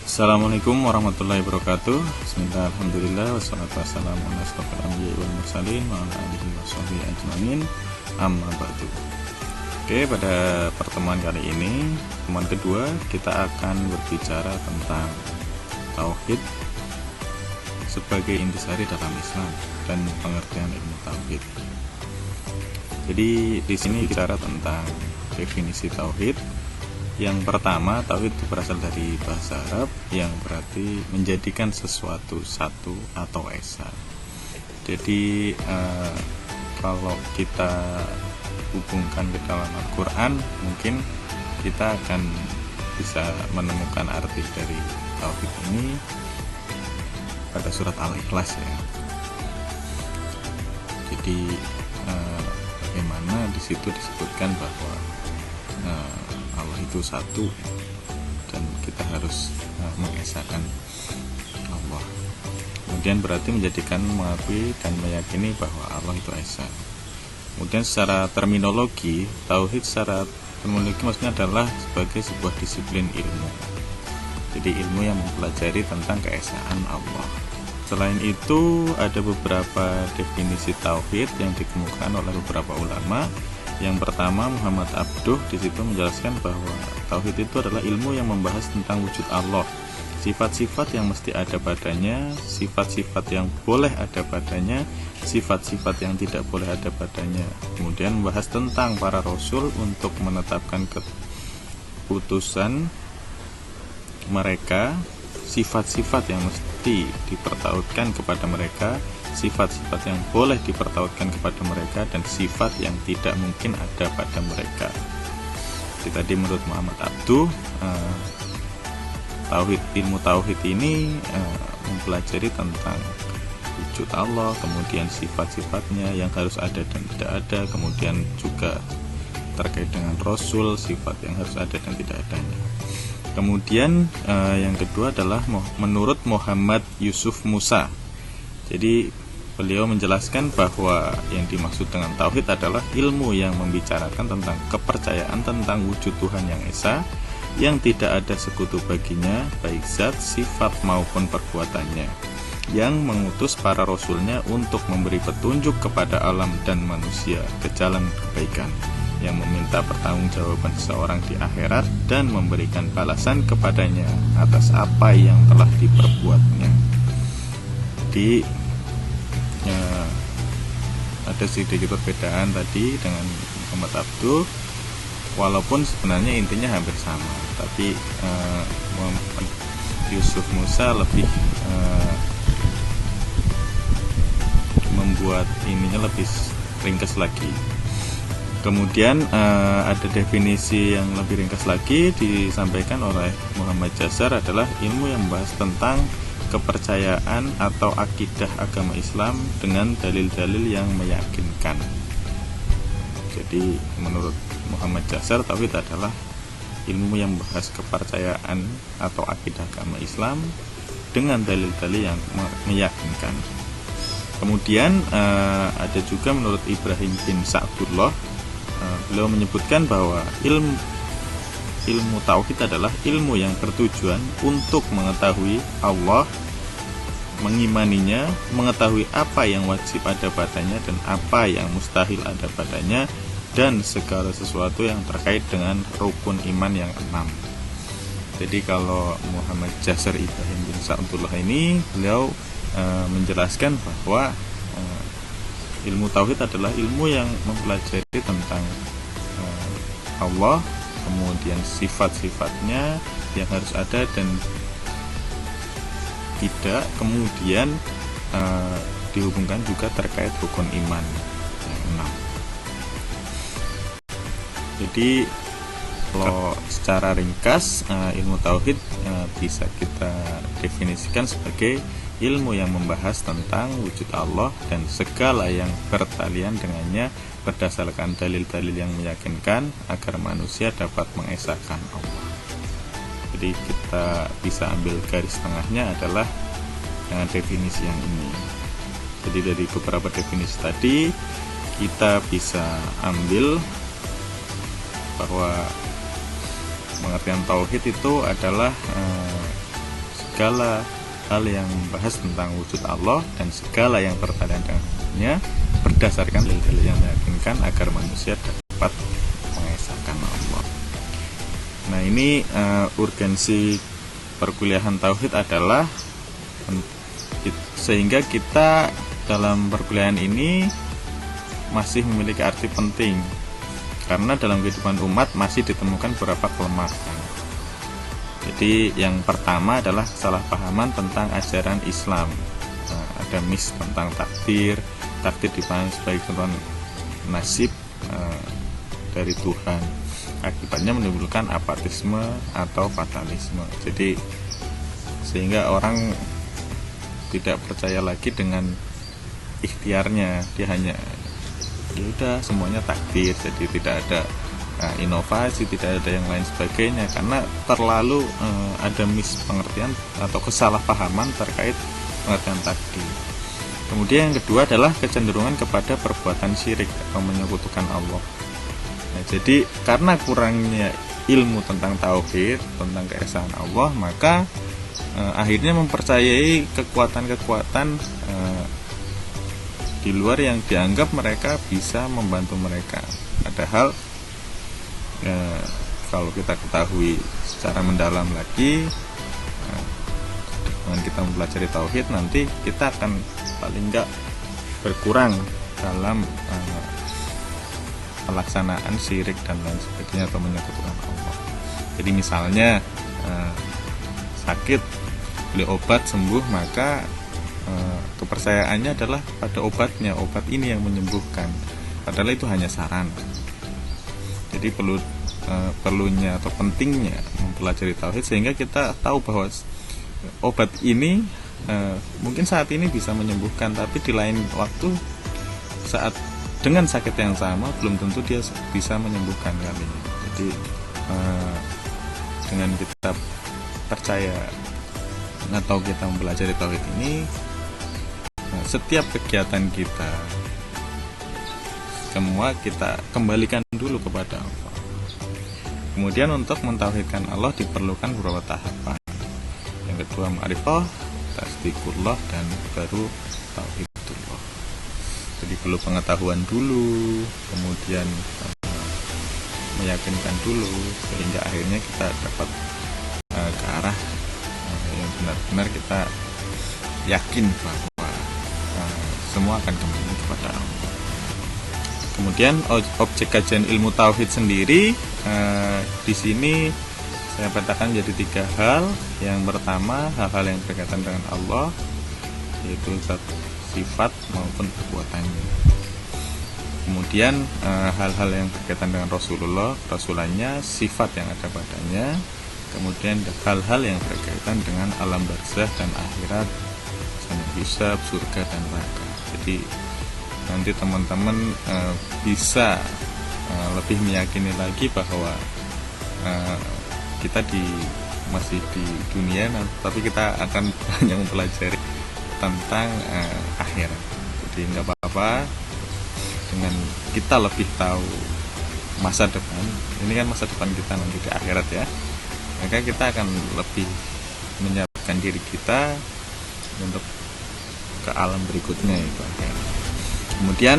Assalamualaikum warahmatullahi wabarakatuh. Bismillah, alhamdulillah, wassalatu wassalamu ala asyrofil anbiya'i wal mursalin wa ala alihi washabihi ajmain. Amma ba'du. Oke, pada pertemuan kali ini, pertemuan kedua, kita akan berbicara tentang tauhid sebagai intisari dalam Islam dan pengertian ilmu tauhid. Jadi di sini bicara tentang definisi tauhid. Yang pertama, tauhid itu berasal dari bahasa Arab yang berarti menjadikan sesuatu satu atau esa. Jadi kalau kita hubungkan ke dalam Al-Quran, mungkin kita akan bisa menemukan arti dari tauhid ini pada surat Al-Ikhlas ya. Jadi bagaimana di situ disebutkan bahwa Allah itu satu dan kita harus mengesahkan Allah. Kemudian berarti menjadikan, mengakui dan meyakini bahwa Allah itu esa. Kemudian secara terminologi, tauhid secara terminologi maksudnya adalah sebagai sebuah disiplin ilmu. Jadi ilmu yang mempelajari tentang keesaan Allah. Selain itu ada beberapa definisi tauhid yang dikemukakan oleh beberapa ulama. Yang pertama, Muhammad Abduh di situ menjelaskan bahwa tauhid itu adalah ilmu yang membahas tentang wujud Allah, sifat-sifat yang mesti ada padanya, sifat-sifat yang boleh ada padanya, sifat-sifat yang tidak boleh ada padanya. Kemudian membahas tentang para rasul untuk menetapkan keputusan mereka, sifat-sifat yang mesti dipertautkan kepada mereka, sifat-sifat yang boleh dipertautkan kepada mereka, dan sifat yang tidak mungkin ada pada mereka. Jadi tadi menurut Muhammad Abduh, ilmu tauhid ini mempelajari tentang wujud Allah, kemudian sifat-sifatnya yang harus ada dan tidak ada, kemudian juga terkait dengan Rasul, sifat yang harus ada dan tidak adanya. Kemudian yang kedua adalah menurut Muhammad Yusuf Musa. Jadi beliau menjelaskan bahwa yang dimaksud dengan tauhid adalah ilmu yang membicarakan tentang kepercayaan tentang wujud Tuhan yang esa, yang tidak ada sekutu baginya, baik zat, sifat maupun perbuatannya, yang mengutus para rasulnya untuk memberi petunjuk kepada alam dan manusia ke jalan kebaikan, yang meminta pertanggungjawaban seseorang di akhirat dan memberikan balasan kepadanya atas apa yang telah diperbuatnya. Ada sedikit perbedaan tadi dengan Muhammad Abduh, walaupun sebenarnya intinya hampir sama, tapi Muhammad Yusuf Musa lebih membuat ininya lebih ringkas lagi. Kemudian ada definisi yang lebih ringkas lagi disampaikan oleh Muhammad Jasar, adalah ilmu yang membahas tentang kepercayaan atau akidah agama Islam dengan dalil-dalil yang meyakinkan. Jadi menurut Muhammad Jasar, tauhid adalah ilmu yang membahas kepercayaan atau akidah agama Islam dengan dalil-dalil yang meyakinkan. Kemudian ada juga menurut Ibrahim bin Sa'dullah, beliau menyebutkan bahwa ilmu tauhid adalah ilmu yang bertujuan untuk mengetahui Allah, mengimaninya, mengetahui apa yang wajib ada padanya dan apa yang mustahil ada padanya, dan segala sesuatu yang terkait dengan rukun iman yang 6. Jadi kalau Muhammad Jasar Ibrahim bin Sa'dullah ini, beliau menjelaskan bahwa ilmu tauhid adalah ilmu yang mempelajari tentang Allah, kemudian sifat-sifatnya yang harus ada dan tidak, kemudian dihubungkan juga terkait rukun iman yang 6. Jadi kalau secara ringkas, ilmu tauhid bisa kita definisikan sebagai ilmu yang membahas tentang wujud Allah dan segala yang bertalian dengannya berdasarkan dalil-dalil yang meyakinkan agar manusia dapat mengesahkan Allah. Jadi kita bisa ambil garis tengahnya adalah definisi yang ini. Jadi dari beberapa definisi tadi kita bisa ambil bahwa pengertian tauhid itu adalah segala hal yang membahas tentang wujud Allah dan segala yang terkait dengannya berdasarkan dalil yang meyakinkan agar manusia dapat mengesahkan Allah. Nah, ini urgensi perkuliahan tauhid adalah sehingga kita dalam perkuliahan ini masih memiliki arti penting, karena dalam kehidupan umat masih ditemukan beberapa kelemahan. Jadi yang pertama adalah kesalahpahaman tentang ajaran Islam. Ada mis tentang takdir dipahami sebagai ketentuan nasib dari Tuhan. Akibatnya menimbulkan apatisme atau fatalisme. Jadi sehingga orang tidak percaya lagi dengan ikhtiarnya, dia hanya ya udah semuanya takdir, jadi tidak ada inovasi, tidak ada yang lain sebagainya, karena terlalu ada mispengertian atau kesalahpahaman terkait pengertian takdir. Kemudian yang kedua adalah kecenderungan kepada perbuatan syirik atau menyekutukan Allah. Nah, jadi karena kurangnya ilmu tentang tauhid, tentang keesaan Allah, maka akhirnya mempercayai kekuatan-kekuatan di luar yang dianggap mereka bisa membantu mereka. Padahal kalau kita ketahui secara mendalam lagi, dengan kita mempelajari tauhid, nanti kita akan paling enggak berkurang dalam pelaksanaan syirik dan lain sebagainya atau menyekutukan Allah. Jadi misalnya sakit, beli obat sembuh, maka kepercayaannya adalah pada obatnya, obat ini yang menyembuhkan, padahal itu hanya saran. Jadi perlunya atau pentingnya mempelajari tauhid sehingga kita tahu bahwa obat ini mungkin saat ini bisa menyembuhkan, tapi di lain waktu saat dengan sakit yang sama belum tentu dia bisa menyembuhkan kalinya. Jadi dengan kita percaya atau kita mempelajari tauhid ini, setiap kegiatan kita semua kita kembalikan dulu kepada Allah. Kemudian untuk mentauhidkan Allah diperlukan beberapa tahapan. Yang kedua ma'rifah, tasdiqullah, dan baru tauhidullah. Jadi perlu pengetahuan dulu, kemudian meyakinkan dulu, sehingga akhirnya kita dapat ke arah yang benar-benar kita yakin bahwa semua akan kembali kepada Allah. Kemudian objek kajian ilmu tauhid sendiri di sini saya petakan jadi 3 hal. Yang pertama, hal-hal yang berkaitan dengan Allah, yaitu sifat maupun perbuatannya. Kemudian hal-hal yang berkaitan dengan Rasulannya, sifat yang ada padanya. Kemudian hal-hal yang berkaitan dengan alam barzakh dan akhirat, misalnya hisab, surga dan neraka. Jadi nanti teman-teman bisa lebih meyakini lagi bahwa kita masih di dunia, tapi kita akan banyak mempelajari tentang akhirat. Jadi nggak apa-apa dengan kita lebih tahu masa depan. Ini kan masa depan kita nanti di akhirat ya. Maka kita akan lebih menyiapkan diri kita untuk ke alam berikutnya, itu akhirat. Kemudian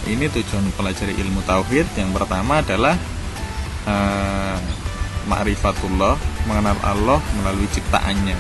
ini tujuan pelajari ilmu tauhid. Yang pertama adalah ma'rifatullah, mengenal Allah melalui ciptaannya.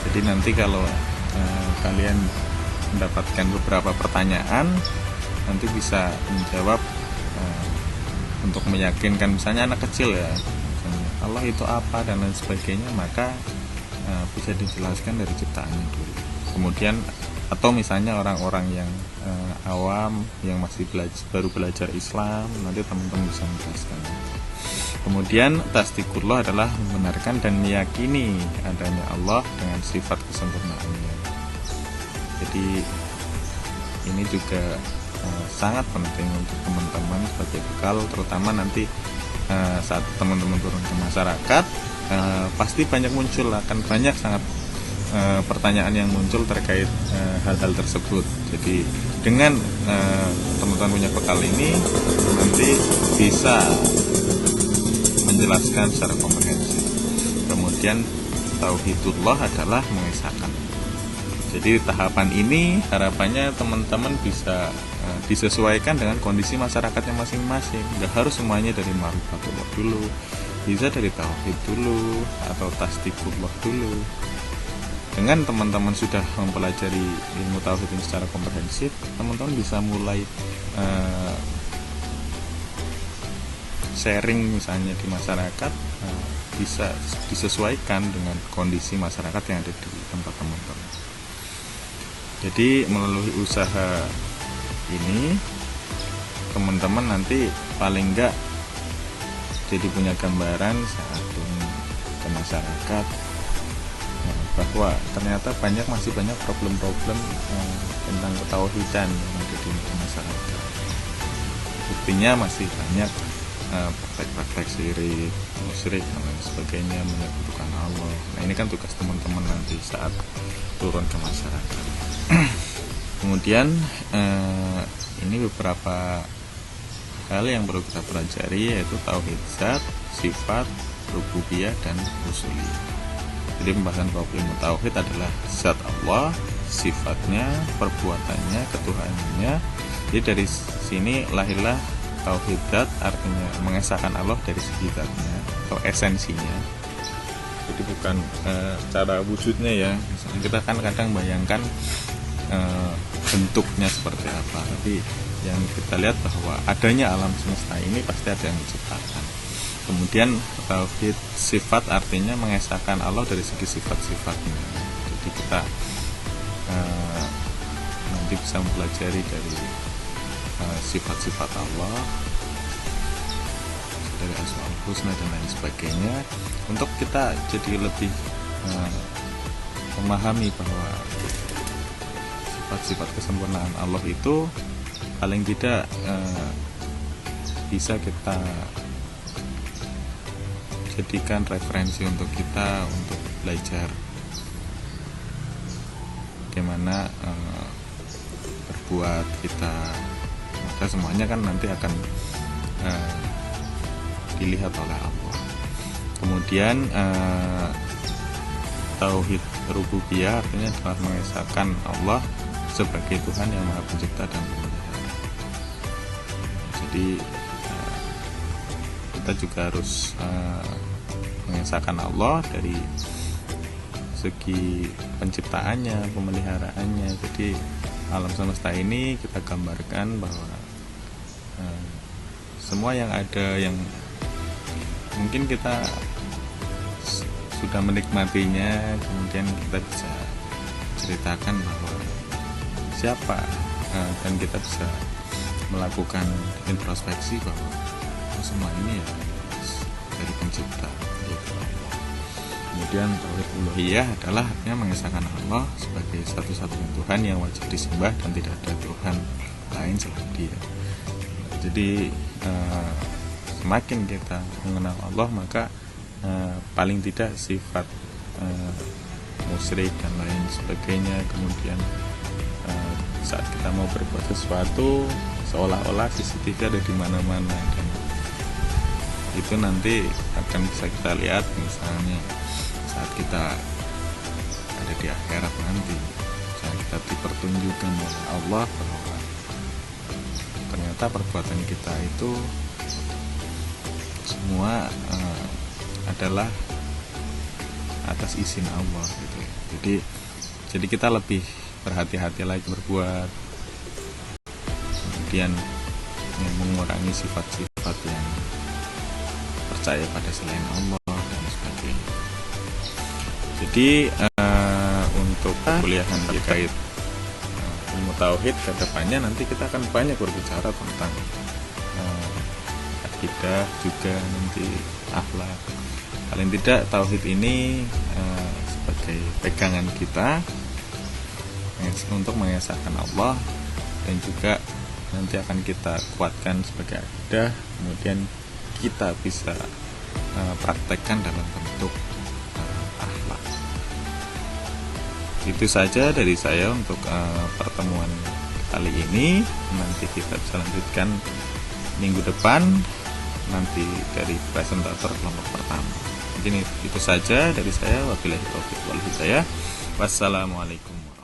Jadi nanti kalau kalian mendapatkan beberapa pertanyaan, nanti bisa menjawab untuk meyakinkan, misalnya anak kecil ya, misalnya, Allah itu apa dan lain sebagainya, maka bisa dijelaskan dari ciptaannya dulu. Kemudian atau misalnya orang-orang yang awam yang masih baru belajar Islam, nanti teman-teman bisa menjelaskan. Kemudian tasdiqullah adalah membenarkan dan meyakini adanya Allah dengan sifat kesempurnaannya. Jadi ini juga sangat penting untuk teman-teman sebagai bekal, terutama nanti saat teman-teman turun ke masyarakat, pasti banyak muncul, akan banyak sangat pertanyaan yang muncul terkait hal-hal tersebut. Jadi dengan teman-teman punya bekal ini, nanti bisa menjelaskan secara komprehensif. Kemudian tauhidullah adalah mengesahkan. Jadi tahapan ini harapannya teman-teman bisa disesuaikan dengan kondisi masyarakatnya masing-masing. Nggak harus semuanya dari ma'rifatullah dulu, bisa dari tauhid dulu atau tasdiqullah dulu. Dengan teman-teman sudah mempelajari ilmu tauhid ini secara komprehensif, teman-teman bisa mulai sharing misalnya di masyarakat, bisa disesuaikan dengan kondisi masyarakat yang ada di tempat teman-teman. Jadi melalui usaha ini teman-teman nanti paling enggak jadi punya gambaran saat ke masyarakat bahwa ternyata masih banyak problem-problem tentang ketauhidan yang ada di masyarakat. Buktinya masih banyak praktek-praktek syirik, musyrik dan lain sebagainya, menyekutukan Allah. Nah, ini kan tugas teman-teman nanti saat turun ke masyarakat. Kemudian ini beberapa hal yang perlu kita pelajari, yaitu tauhid zat, sifat, rububiyah dan usuliyah. Jadi pembahasan bab ilmu tauhid adalah zat Allah, sifatnya, perbuatannya, ketuhanannya. Jadi dari sini lahirlah tauhid zat, artinya mengesahkan Allah dari segi zatnya atau esensinya. Jadi bukan cara wujudnya ya. Misalnya kita kan kadang bayangkan bentuknya seperti apa, tapi yang kita lihat bahwa adanya alam semesta ini pasti ada yang menciptakan. Kemudian tauhid sifat artinya mengesahkan Allah dari segi sifat-sifatnya. Jadi kita nanti bisa mempelajari dari sifat-sifat Allah, dari asmaul husna dan lain sebagainya, untuk kita jadi lebih memahami bahwa sifat-sifat kesempurnaan Allah itu paling tidak bisa kita jadikan referensi untuk kita untuk belajar bagaimana berbuat kita. Maka semuanya kan nanti akan dilihat oleh Allah. Kemudian tauhid rububiyah artinya adalah mengesahkan Allah sebagai Tuhan yang Maha Pencipta dan Pemelihara. Jadi kita juga harus mengesahkan Allah dari segi penciptaannya, pemeliharaannya. Jadi alam semesta ini kita gambarkan bahwa semua yang ada, yang mungkin kita sudah menikmatinya, kemudian kita bisa ceritakan bahwa siapa, dan kita bisa melakukan introspeksi bahwa semua ini ya dari pencipta, yaitu Allah. Kemudian tauhid uluhiyah adalah artinya mengesahkan Allah sebagai satu-satunya Tuhan yang wajib disembah dan tidak ada Tuhan lain selain Dia. Jadi semakin kita mengenal Allah, maka paling tidak sifat musyrik dan lain sebagainya, kemudian saat kita mau berbuat sesuatu seolah-olah CCTV ada di mana-mana, dan itu nanti akan bisa kita lihat misalnya saat kita ada di akhirat nanti, saat kita dipertunjukkan oleh Allah bahwa ternyata perbuatan kita itu semua adalah atas izin Allah gitu ya. Jadi kita lebih berhati-hati lagi berbuat, kemudian mengurangi sifat-sifat yang percaya pada selain Allah dan sebagainya. Jadi untuk kuliahan terkait ilmu tauhid ke depannya nanti kita akan banyak berbicara tentang akidah, juga nanti akhlak. Paling tidak tauhid ini sebagai pegangan kita untuk mengesahkan Allah, dan juga nanti akan kita kuatkan sebagai akidah, kemudian kita bisa praktekkan dalam bentuk akhlak. Itu saja dari saya untuk pertemuan kali ini. Nanti kita bisa lanjutkan minggu depan, nanti dari presentator kelompok pertama. Mungkin itu saja dari saya. Wabillahi taufiq wal hidayah. Wassalamualaikum.